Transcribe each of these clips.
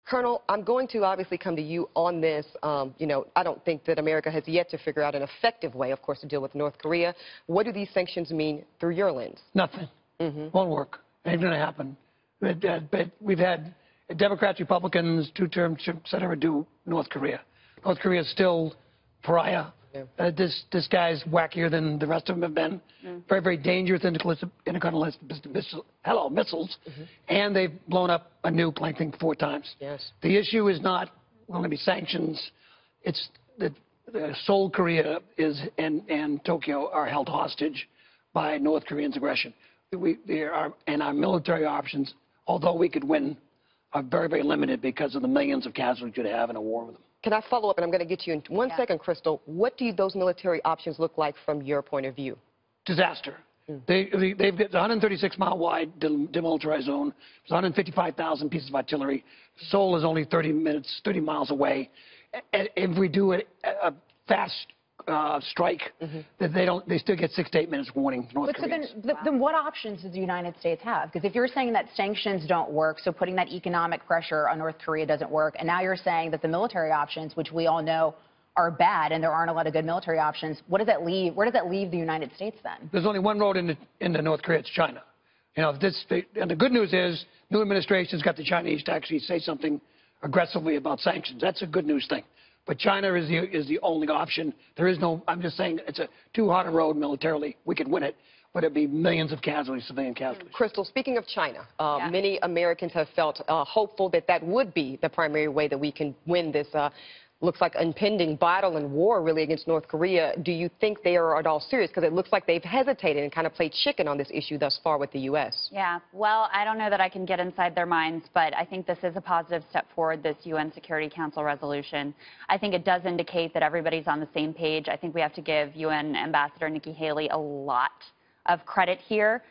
Colonel, I'm going to obviously come to you on this. I don't think that America has yet to figure out an effective way, of course, to deal with North Korea. What do these sanctions mean through your lens? Nothing. Won't work. Ain't going to happen. But we've had Democrats, Republicans, two-term Senator do North Korea. North Korea is still pariah. Yeah. This guy's wackier than the rest of them have been. Very, very dangerous intercontinental missiles. And they've blown up a nuke, I think, 4 times. Yes. The issue is not going to be sanctions. It's that Seoul, Korea and Tokyo are held hostage by North Koreans' aggression. And our military options, although we could win, are very, very limited because of the millions of casualties you'd have in a war with them. Can I follow up? And I'm going to get you in one second, Crystal. What do those military options look like from your point of view? Disaster. They've got a 136-mile wide demilitarized zone. There's 155,000 pieces of artillery. Seoul is only 30 miles away. If we do a fast strike, that they still get 6 to 8 minutes warning. North Koreans. So then what options does the United States have? Because if you're saying that sanctions don't work, so putting that economic pressure on North Korea doesn't work, and now you're saying that the military options, which we all know are bad, and there aren't a lot of good military options, what does that leave? Where does that leave the United States then? There's only one road into North Korea. It's China. And the good news is, new administration's got the Chinese to actually say something aggressively about sanctions. That's a good news thing. But China is the only option. There is no, I'm just saying it's too hard a road militarily. We could win it, but it'd be millions of casualties, civilian casualties. Crystal, speaking of China, many Americans have felt hopeful that would be the primary way that we can win this looks like impending battle and war really against North Korea. Do you think they are at all serious? Because it looks like they've hesitated and kind of played chicken on this issue thus far with the U.S. Yeah, well, I don't know that I can get inside their minds, but I think this is a positive step forward, this UN Security Council resolution. I think it does indicate that everybody's on the same page. I think we have to give UN Ambassador Nikki Haley a lot of credit here.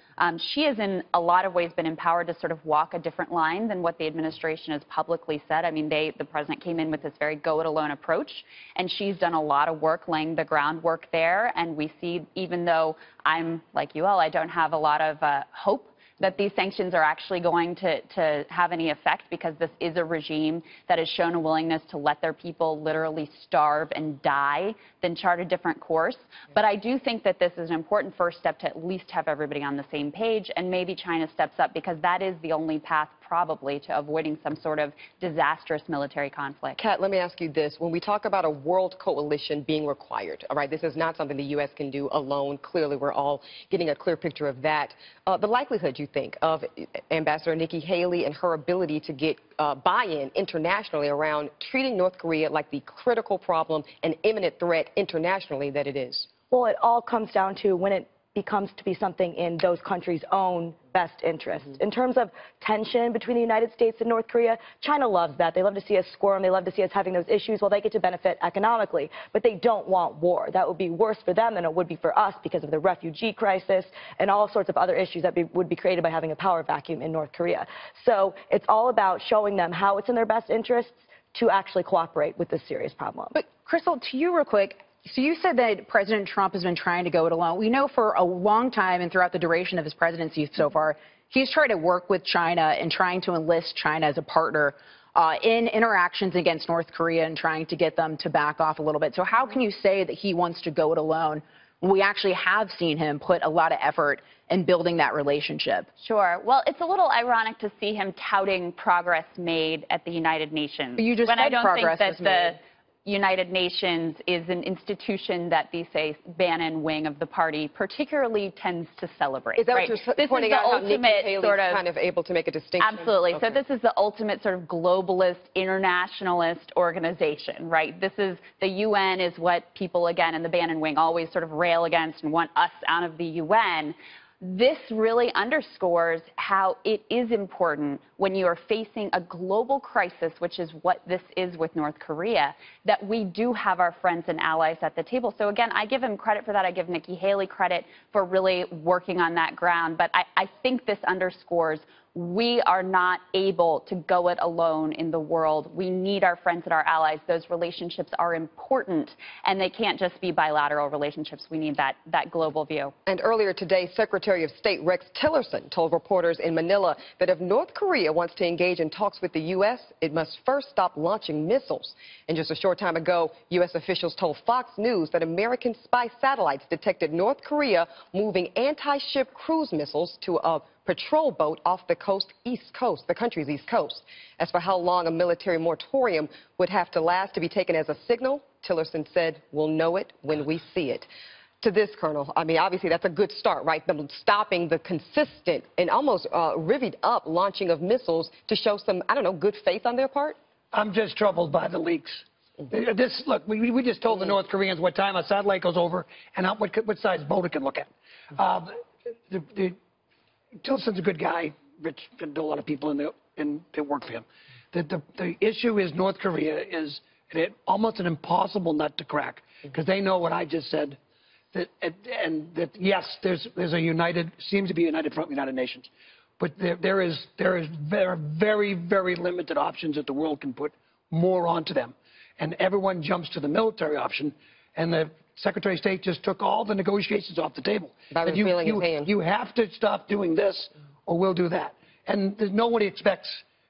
She has in a lot of ways been empowered to sort of walk a different line than what the administration has publicly said. I mean, the president came in with this very go-it-alone approach, and she's done a lot of work laying the groundwork there. And we see, even though I'm like you all, I don't have a lot of hope that these sanctions are actually going to have any effect, because this is a regime that has shown a willingness to let their people literally starve and die than chart a different course. But I do think that this is an important first step to at least have everybody on the same page, and maybe China steps up, because that is the only path probably to avoiding some sort of disastrous military conflict. Kat, let me ask you this. When we talk about a world coalition being required, all right, this is not something the U.S. can do alone. Clearly, we're all getting a clear picture of that. The likelihood, you think, of Ambassador Nikki Haley and her ability to get buy-in internationally around treating North Korea like the critical problem and imminent threat internationally that it is? Well, it all comes down to when it becomes to be something in those countries' own best interest. In terms of tension between the United States and North Korea, China loves that. They love to see us squirm. They love to see us having those issues. Well, they get to benefit economically, but they don't want war. That would be worse for them than it would be for us because of the refugee crisis and all sorts of other issues that would be created by having a power vacuum in North Korea. So it's all about showing them how it's in their best interests to actually cooperate with this serious problem. But, Crystal, to you real quick, so you said that President Trump has been trying to go it alone. We know for a long time and throughout the duration of his presidency so far, he's tried to work with China and trying to enlist China as a partner in interactions against North Korea and trying to get them to back off a little bit. So how can you say that he wants to go it alone when we actually have seen him put a lot of effort in building that relationship? Sure. Well, it's a little ironic to see him touting progress made at the United Nations. But you just when said I don't progress think that was made. the United Nations is an institution that the, say, Bannon wing of the party particularly tends to celebrate. Is that right? what you're This pointing is the out, how Nikki ultimate Haley's sort of kind of able to make a distinction? Absolutely. Okay. So this is the ultimate sort of globalist, internationalist organization, right? This is, the UN is what people, again, in the Bannon wing always sort of rail against and want us out of the UN. This really underscores how it is important when you are facing a global crisis, which is what this is with North Korea, that we do have our friends and allies at the table. So again, I give him credit for that. I give Nikki Haley credit for really working on that ground. But I think this underscores we are not able to go it alone in the world. We need our friends and our allies. Those relationships are important, and they can't just be bilateral relationships. We need that global view. And earlier today, Secretary of State Rex Tillerson told reporters in Manila that if North Korea wants to engage in talks with the U.S., it must first stop launching missiles. And just a short time ago, U.S. officials told Fox News that American spy satellites detected North Korea moving anti-ship cruise missiles to a patrol boat off the country's east coast. As for how long a military moratorium would have to last to be taken as a signal, Tillerson said, we'll know it when we see it. To this, Colonel, I mean, obviously that's a good start, right? Them stopping the consistent and almost rivied up launching of missiles to show some, I don't know, good faith on their part? I'm just troubled by the leaks. Look, we just told the North Koreans what time a satellite goes over and what size boat it can look at. Tillerson's a good guy. Rich can know a lot of people that work for him. The issue is North Korea is almost an impossible nut to crack because they know what I just said. That yes, there's a seems to be a united front, United Nations, but there are very, very limited options that the world can put more onto them, and everyone jumps to the military option, and the Secretary of State just took all the negotiations off the table. You have to stop doing this, or we'll do that. And nobody expects,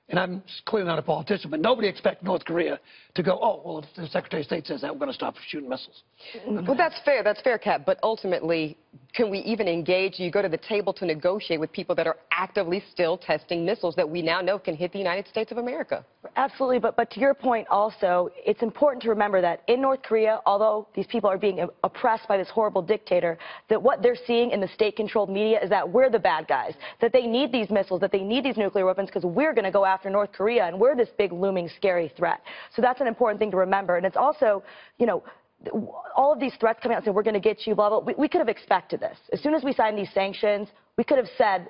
and I'm clearly not a politician, but nobody expects North Korea to go, oh, well, if the Secretary of State says that, we're going to stop shooting missiles. Well, that's fair, Cap. But ultimately, can we even engage? You go to the table to negotiate with people that are actively still testing missiles that we now know can hit the United States of America. Absolutely, but to your point also, it's important to remember that in North Korea, although these people are being oppressed by this horrible dictator, that what they're seeing in the state-controlled media is that we're the bad guys, that they need these missiles, that they need these nuclear weapons because we're going to go after North Korea, and we're this big, looming, scary threat. So that's an important thing to remember. And it's also, you know, all of these threats coming out saying we're going to get you, blah, blah, we could have expected this. As soon as we signed these sanctions, we could have said,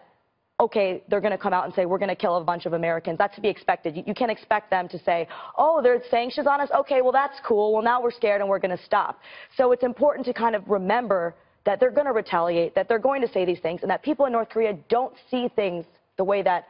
okay, they're going to come out and say we're going to kill a bunch of Americans. That's to be expected. You can't expect them to say, oh, there's sanctions on us. Okay, well, that's cool. Well, now we're scared and we're going to stop. So it's important to kind of remember that they're going to retaliate, that they're going to say these things, and that people in North Korea don't see things the way that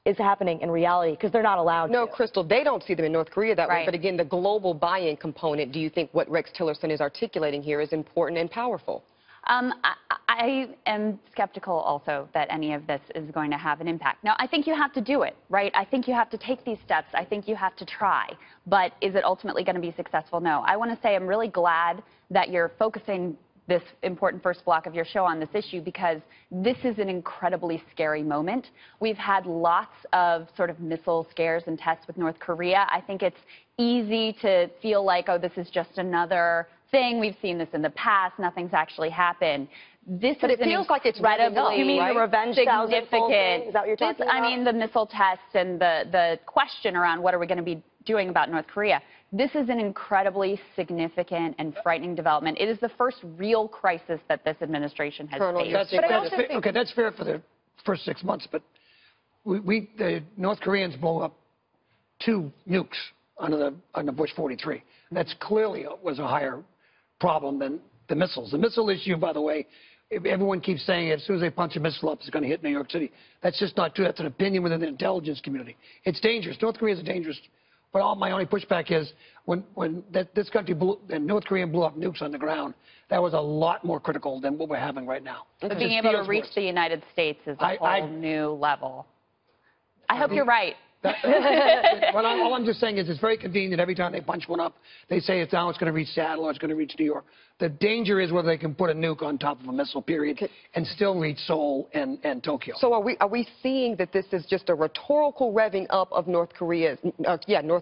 is happening in reality because they're not allowed to. No, Crystal, they don't see them in North Korea that way. But again, the global buy-in component, do you think what Rex Tillerson is articulating here is important and powerful? I am skeptical also that any of this is going to have an impact. Now, I think you have to do it, right? I think you have to take these steps. I think you have to try. But is it ultimately going to be successful? No. I want to say I'm really glad that you're focusing this important first block of your show on this issue because this is an incredibly scary moment. We've had lots of sort of missile scares and tests with North Korea. I think it's easy to feel like, oh, this is just another thing. We've seen this in the past. Nothing's actually happened. But it feels like it's incredibly You mean the revenge significant. thing? Is that what you're talking about? I mean, the missile tests and the question around what are we going to be doing about North Korea. This is an incredibly significant and frightening development. It is the first real crisis that this administration has faced. Okay, that's fair for the first 6 months, but the North Koreans blow up 2 nukes on the Bush 43. That's clearly was a higher problem than the missiles. The missile issue, by the way, everyone keeps saying as soon as they punch a missile up, it's going to hit New York City. That's just not true. That's an opinion within the intelligence community. It's dangerous. North Korea is dangerous. But my only pushback is when this country and North Korea blew up nukes on the ground, that was a lot more critical than what we're having right now. Being able to reach the United States is a whole new level. I hope you're right. All I'm just saying is it's very convenient every time they punch one up, they say it's going to reach Seattle or it's going to reach New York. The danger is whether they can put a nuke on top of a missile, period, and still reach Seoul and Tokyo. So are we seeing that this is just a rhetorical revving up of North Korea's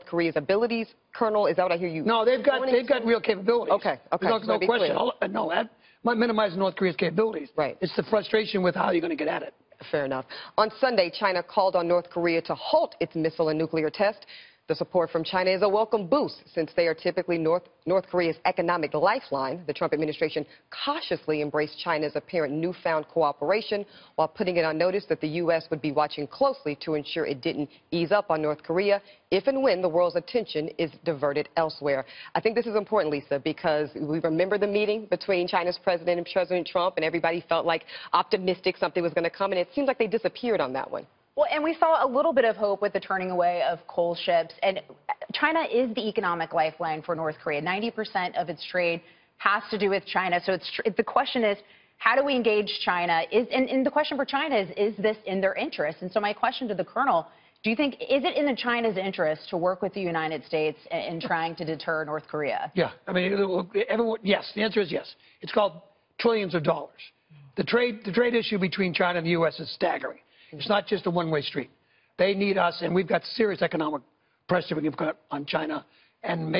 Korea's abilities, Colonel? Is that what I hear you? No, they've got real capabilities. Okay. There's no question. No, that might minimize North Korea's capabilities. Right. It's the frustration with how you're going to get at it. Fair enough. On Sunday, China called on North Korea to halt its missile and nuclear test. The support from China is a welcome boost since they are typically North Korea's economic lifeline. The Trump administration cautiously embraced China's apparent newfound cooperation while putting it on notice that the U.S. would be watching closely to ensure it didn't ease up on North Korea if and when the world's attention is diverted elsewhere. I think this is important, Lisa, because we remember the meeting between China's president and President Trump, and everybody felt like optimistic something was going to come, and it seems like they disappeared on that one. Well, and we saw a little bit of hope with the turning away of coal ships. And China is the economic lifeline for North Korea. 90% of its trade has to do with China. So the question is, how do we engage China? And the question for China is this in their interest? And so my question to the Colonel, do you think, is it in China's interest to work with the United States in trying to deter North Korea? Yeah, I mean, yes, the answer is yes. It's called trillions of dollars. The trade issue between China and the U.S. is staggering. It's not just a one-way street. They need us, and we've got serious economic pressure we've got on China, and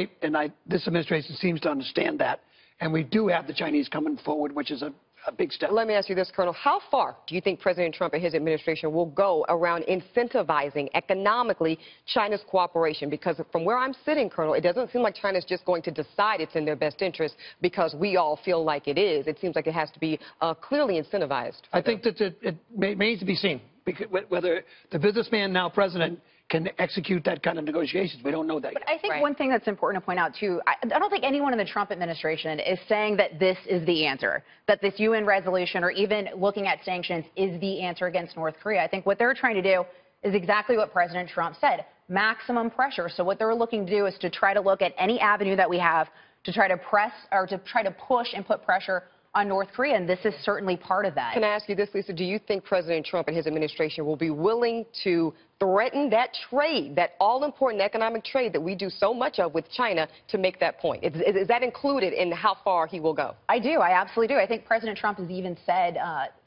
this administration seems to understand that. And we do have the Chinese coming forward, which is a big step. Let me ask you this, Colonel. How far do you think President Trump and his administration will go around incentivizing economically China's cooperation? Because from where I'm sitting, Colonel, it doesn't seem like China's just going to decide it's in their best interest because we all feel like it is. It seems like it has to be clearly incentivized. I think that it needs to be seen, because whether the businessman, now president, can execute that kind of negotiations. We don't know that yet. But I think one thing that's important to point out, too, I don't think anyone in the Trump administration is saying that this is the answer, that this UN resolution or even looking at sanctions is the answer against North Korea. I think what they're trying to do is exactly what President Trump said, maximum pressure. So what they're looking to do is to try to look at any avenue that we have to try to press or to try to push and put pressure on North Korea, and this is certainly part of that. Can I ask you this, Lisa? Do you think President Trump and his administration will be willing to threaten that trade, that all-important economic trade that we do so much of with China, to make that point? Is that included in how far he will go? I do. I absolutely do. I think President Trump has even said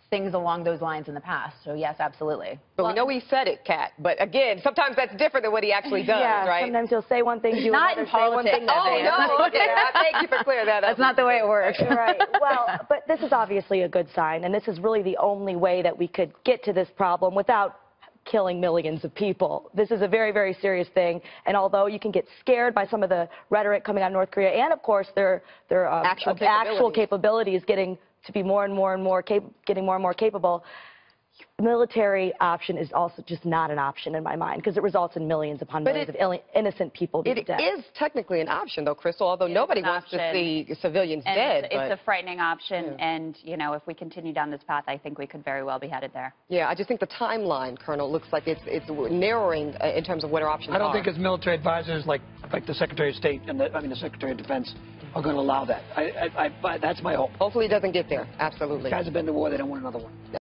things along those lines in the past. So, yes, absolutely. But we know he said it, Kat. But, again, sometimes that's different than what he actually does, right? Sometimes he'll say one thing, do not another, in politics. say one thing. Oh, no. Okay. Thank you for clearing that up. That's not the way it works. Right. Well, but this is obviously a good sign, and this is really the only way that we could get to this problem without killing millions of people. This is a very, very serious thing, and although you can get scared by some of the rhetoric coming out of North Korea, and of course their actual capabilities getting to be more and more capable, military option is also just not an option in my mind, because it results in millions upon millions of innocent people being dead. It is technically an option, though, Crystal, although nobody wants to see civilians dead. It's a frightening option, and, you know, if we continue down this path, I think we could very well be headed there. Yeah, I just think the timeline, Colonel, looks like it's narrowing in terms of what our options are. I don't think his military advisors, like the Secretary of State and the Secretary of Defense, are going to allow that. That's my hope. Hopefully it doesn't get there. Absolutely. Guys have been to war. They don't want another one.